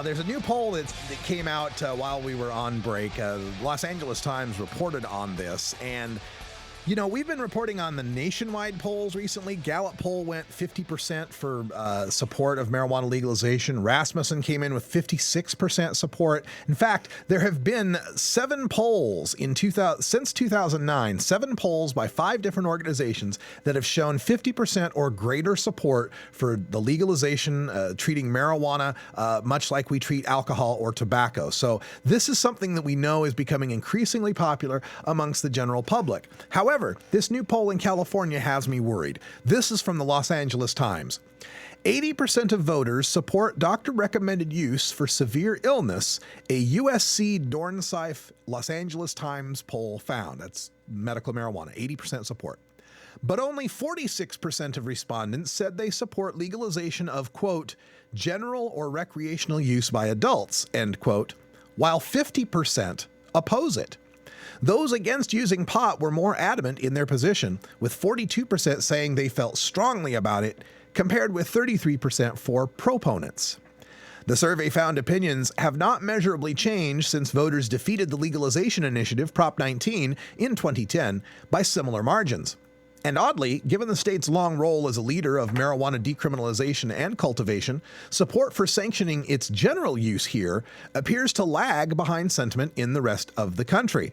There's a new poll that came out while we were on break. Los Angeles Times reported on this, and You know, we've been reporting on the nationwide polls recently. Gallup poll went 50% for support of marijuana legalization. Rasmussen came in with 56% support. In fact, there have been 7 polls since 2009, 7 polls by 5 different organizations that have shown 50% or greater support for the legalization, treating marijuana much like we treat alcohol or tobacco. So this is something that we know is becoming increasingly popular amongst the general public. However, this new poll in California has me worried. This is from the Los Angeles Times. 80% of voters support doctor-recommended use for severe illness, a USC Dornsife Los Angeles Times poll found. That's medical marijuana, 80% support. But only 46% of respondents said they support legalization of, quote, general or recreational use by adults, end quote, while 50% oppose it. Those against using pot were more adamant in their position, with 42% saying they felt strongly about it, compared with 33% for proponents. The survey found opinions have not measurably changed since voters defeated the legalization initiative, Prop 19, in 2010 by similar margins. And oddly, given the state's long role as a leader of marijuana decriminalization and cultivation, support for sanctioning its general use here appears to lag behind sentiment in the rest of the country.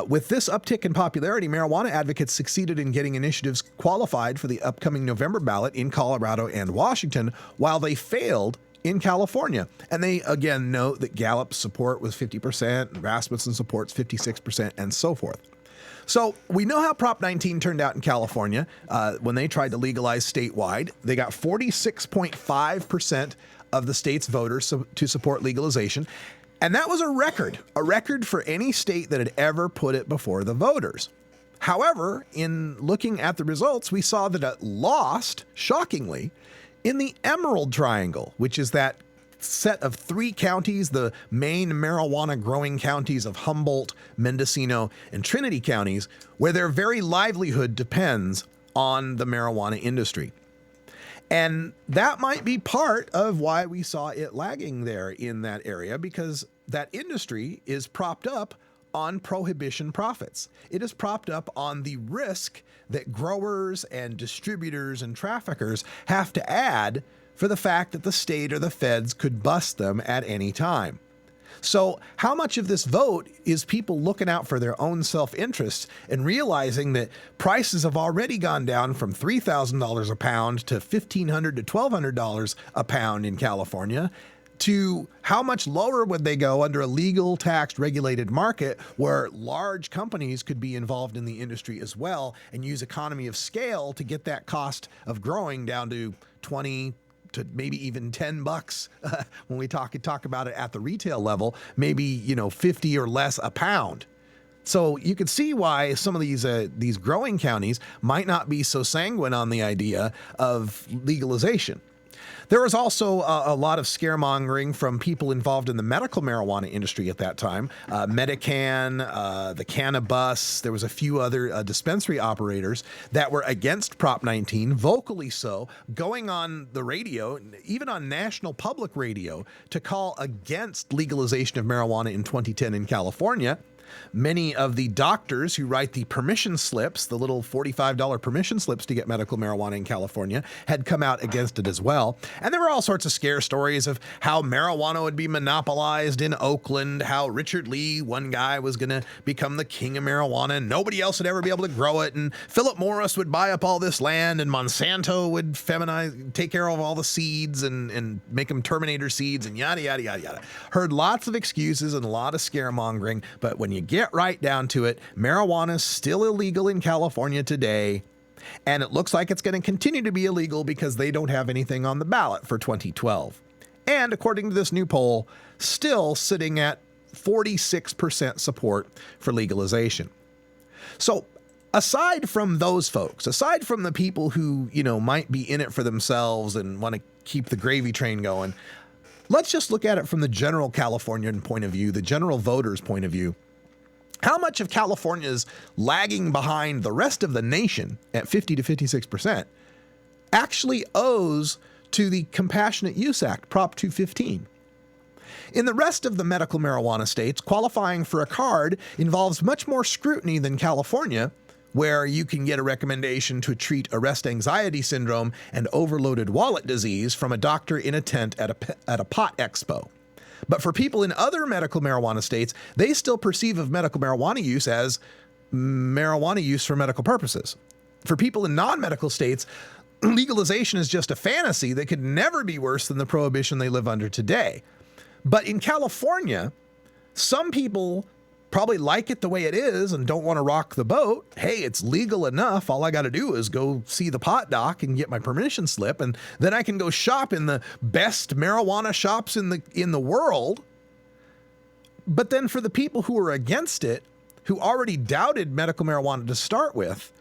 With this uptick in popularity, marijuana advocates succeeded in getting initiatives qualified for the upcoming November ballot in Colorado and Washington, while they failed in California. And they again note that Gallup's support was 50%, Rasmussen supports 56%, and so forth. So we know how Prop 19 turned out in California when they tried to legalize statewide. They got 46.5% of the state's voters to support legalization. And that was a record for any state that had ever put it before the voters. However, in looking at the results, we saw that it lost, shockingly, in the Emerald Triangle, which is that set of 3 counties, the main marijuana growing counties of Humboldt, Mendocino, and Trinity counties, where their very livelihood depends on the marijuana industry. And that might be part of why we saw it lagging there in that area, because that industry is propped up on prohibition profits. It is propped up on the risk that growers and distributors and traffickers have to add for the fact that the state or the feds could bust them at any time. So how much of this vote is people looking out for their own self-interest and realizing that prices have already gone down from $3,000 a pound to $1,500 to $1,200 a pound in California, to how much lower would they go under a legal, taxed, regulated market where large companies could be involved in the industry as well and use economy of scale to get that cost of growing down to 20 to maybe even $10 when we talk about it at the retail level, maybe 50 or less a pound. So you could see why some of these growing counties might not be so sanguine on the idea of legalization. There was also a lot of scaremongering from people involved in the medical marijuana industry at that time. Medican, the Cannabis, there was a few other dispensary operators that were against Prop 19, vocally so, going on the radio, even on national public radio, to call against legalization of marijuana in 2010 in California. Many of the doctors who write the permission slips, the little $45 permission slips to get medical marijuana in California, had come out against it as well. And there were all sorts of scare stories of how marijuana would be monopolized in Oakland, how Richard Lee, one guy, was going to become the king of marijuana and nobody else would ever be able to grow it. And Philip Morris would buy up all this land and Monsanto would take care of all the seeds and make them Terminator seeds and yada, yada, yada, yada. Heard lots of excuses and a lot of scaremongering, but when you get right down to it, marijuana is still illegal in California today, and it looks like it's going to continue to be illegal because they don't have anything on the ballot for 2012. And according to this new poll, still sitting at 46% support for legalization. So aside from those folks, aside from the people who, might be in it for themselves and want to keep the gravy train going, let's just look at it from the general Californian point of view, the general voters' point of view. How much of California's lagging behind the rest of the nation at 50 to 56% actually owes to the Compassionate Use Act, Prop 215? In the rest of the medical marijuana states, qualifying for a card involves much more scrutiny than California, where you can get a recommendation to treat arrest anxiety syndrome and overloaded wallet disease from a doctor in a tent at a pot expo. But for people in other medical marijuana states, they still perceive of medical marijuana use as marijuana use for medical purposes. For people in non-medical states, legalization is just a fantasy that could never be worse than the prohibition they live under today. But in California, some people probably like it the way it is and don't want to rock the boat. Hey, it's legal enough. All I got to do is go see the pot doc and get my permission slip, and then I can go shop in the best marijuana shops in the world. But then for the people who are against it, who already doubted medical marijuana to start with,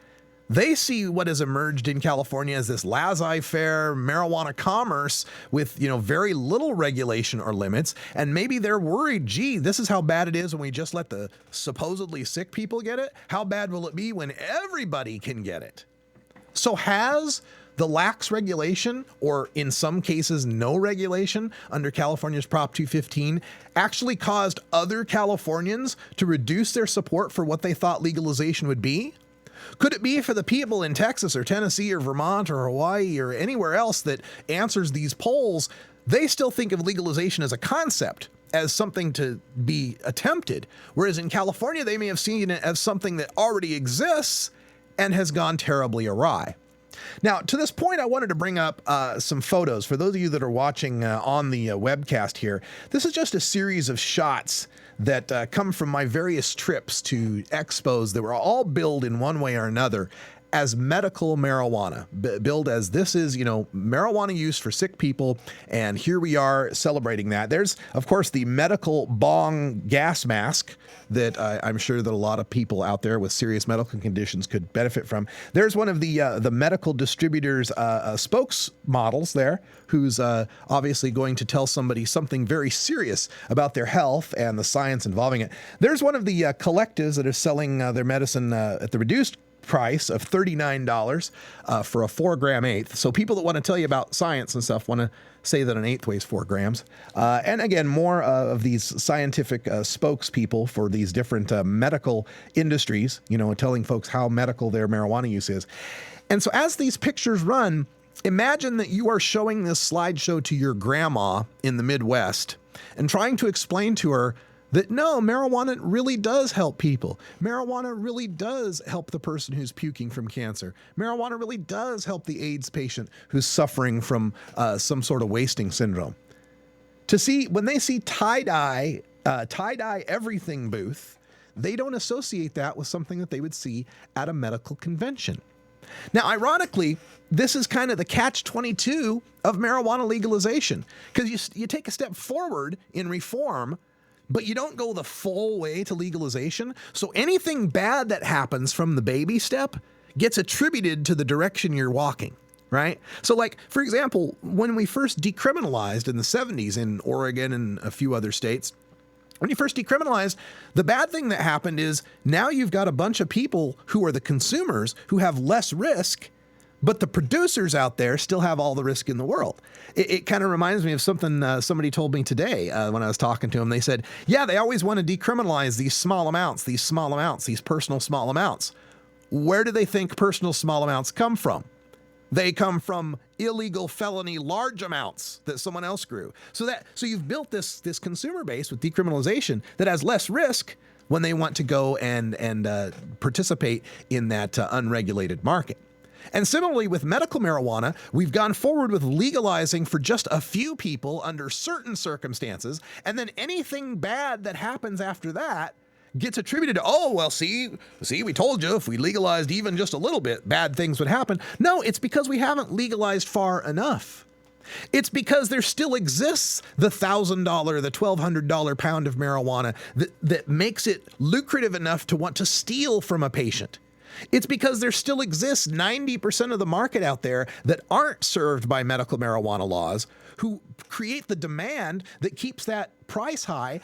they see what has emerged in California as this laissez-faire marijuana commerce with, very little regulation or limits. And maybe they're worried, gee, this is how bad it is when we just let the supposedly sick people get it. How bad will it be when everybody can get it? So has the lax regulation, or in some cases no regulation, under California's Prop 215 actually caused other Californians to reduce their support for what they thought legalization would be? Could it be for the people in Texas or Tennessee or Vermont or Hawaii or anywhere else that answers these polls, they still think of legalization as a concept, as something to be attempted, whereas in California they may have seen it as something that already exists and has gone terribly awry. Now, to this point, I wanted to bring up some photos. For those of you that are watching on the webcast here, this is just a series of shots that come from my various trips to expos that were all billed in one way or another as medical marijuana, billed as this is, marijuana use for sick people, and here we are celebrating that. There's, of course, the medical bong gas mask that I'm sure that a lot of people out there with serious medical conditions could benefit from. There's one of the medical distributors' spokesmodels there, who's obviously going to tell somebody something very serious about their health and the science involving it. There's one of the collectives that are selling their medicine at the reduced price of $39 for a 4-gram eighth. So people that want to tell you about science and stuff want to say that an eighth weighs 4 grams. And again, more of these scientific spokespeople for these different medical industries, telling folks how medical their marijuana use is. And so as these pictures run, imagine that you are showing this slideshow to your grandma in the Midwest and trying to explain to her that no, marijuana really does help people. Marijuana really does help the person who's puking from cancer. Marijuana really does help the AIDS patient who's suffering from some sort of wasting syndrome. When they see tie-dye everything booth, they don't associate that with something that they would see at a medical convention. Now, ironically, this is kind of the catch-22 of marijuana legalization, because you take a step forward in reform, but you don't go the full way to legalization. So anything bad that happens from the baby step gets attributed to the direction you're walking, right? So like, for example, when we first decriminalized in the 70s in Oregon and a few other states, when you first decriminalized, the bad thing that happened is now you've got a bunch of people who are the consumers who have less risk, but the producers out there still have all the risk in the world. It kind of reminds me of something somebody told me today when I was talking to them. They said, yeah, they always want to decriminalize these small amounts, these personal small amounts. Where do they think personal small amounts come from? They come from illegal felony large amounts that someone else grew. So you've built this consumer base with decriminalization that has less risk when they want to go and participate in that unregulated market. And similarly with medical marijuana, we've gone forward with legalizing for just a few people under certain circumstances, and then anything bad that happens after that gets attributed to, oh, well, see, we told you if we legalized even just a little bit, bad things would happen. No, it's because we haven't legalized far enough. It's because there still exists the $1,000, the $1,200 pound of marijuana that makes it lucrative enough to want to steal from a patient. It's because there still exists 90% of the market out there that aren't served by medical marijuana laws, who create the demand that keeps that price high,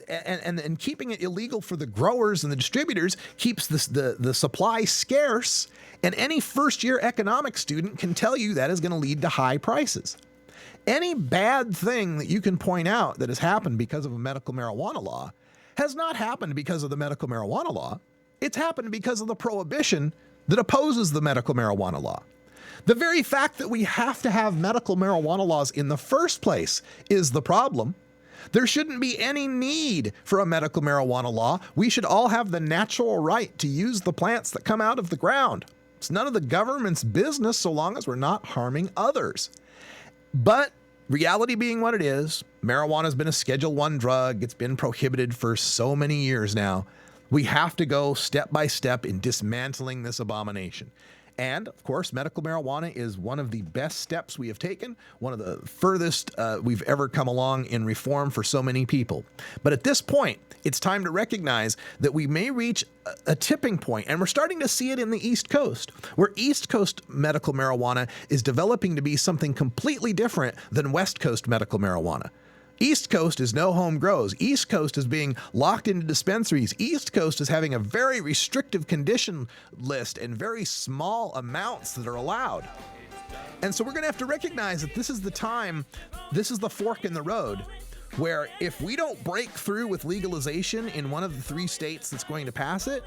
and keeping it illegal for the growers and the distributors keeps the supply scarce. And any first-year economics student can tell you that is going to lead to high prices. Any bad thing that you can point out that has happened because of a medical marijuana law has not happened because of the medical marijuana law. It's happened because of the prohibition that opposes the medical marijuana law. The very fact that we have to have medical marijuana laws in the first place is the problem. There shouldn't be any need for a medical marijuana law. We should all have the natural right to use the plants that come out of the ground. It's none of the government's business so long as we're not harming others. But reality being what it is, marijuana has been a Schedule I drug. It's been prohibited for so many years now. We have to go step by step in dismantling this abomination. And, of course, medical marijuana is one of the best steps we have taken, one of the furthest we've ever come along in reform for so many people. But at this point, it's time to recognize that we may reach a tipping point, and we're starting to see it in the East Coast, where East Coast medical marijuana is developing to be something completely different than West Coast medical marijuana. East Coast is no home grows. East Coast is being locked into dispensaries. East Coast is having a very restrictive condition list and very small amounts that are allowed. And so we're going to have to recognize that this is the time, this is the fork in the road, where if we don't break through with legalization in one of the 3 states that's going to pass it,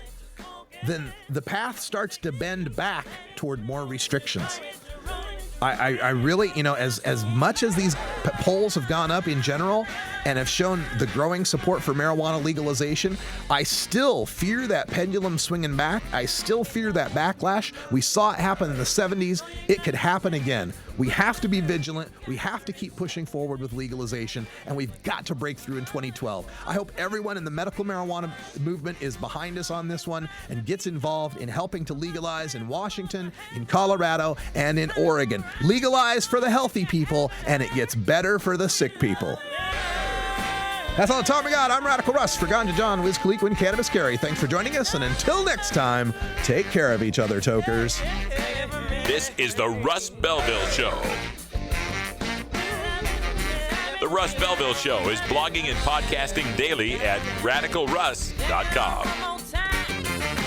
then the path starts to bend back toward more restrictions. I really, as much as these polls have gone up in general and have shown the growing support for marijuana legalization, I still fear that pendulum swinging back. I still fear that backlash. We saw it happen in the 70s. It could happen again. We have to be vigilant. We have to keep pushing forward with legalization, and we've got to break through in 2012. I hope everyone in the medical marijuana movement is behind us on this one and gets involved in helping to legalize in Washington, in Colorado, and in Oregon. Legalize for the healthy people, and it gets better for the sick people. That's all the time we got. I'm Radical Russ for Ganja John, Wiz Khalifa, and Cannabis Gary. Thanks for joining us, and until next time, take care of each other, tokers. This is the Russ Belville Show. The Russ Belville Show is blogging and podcasting daily at radicalruss.com.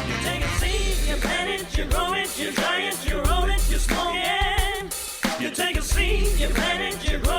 You take a seed, you plant it, you grow it, you dry it, you roll it, you smoke it. You take a seed, you plant it, you grow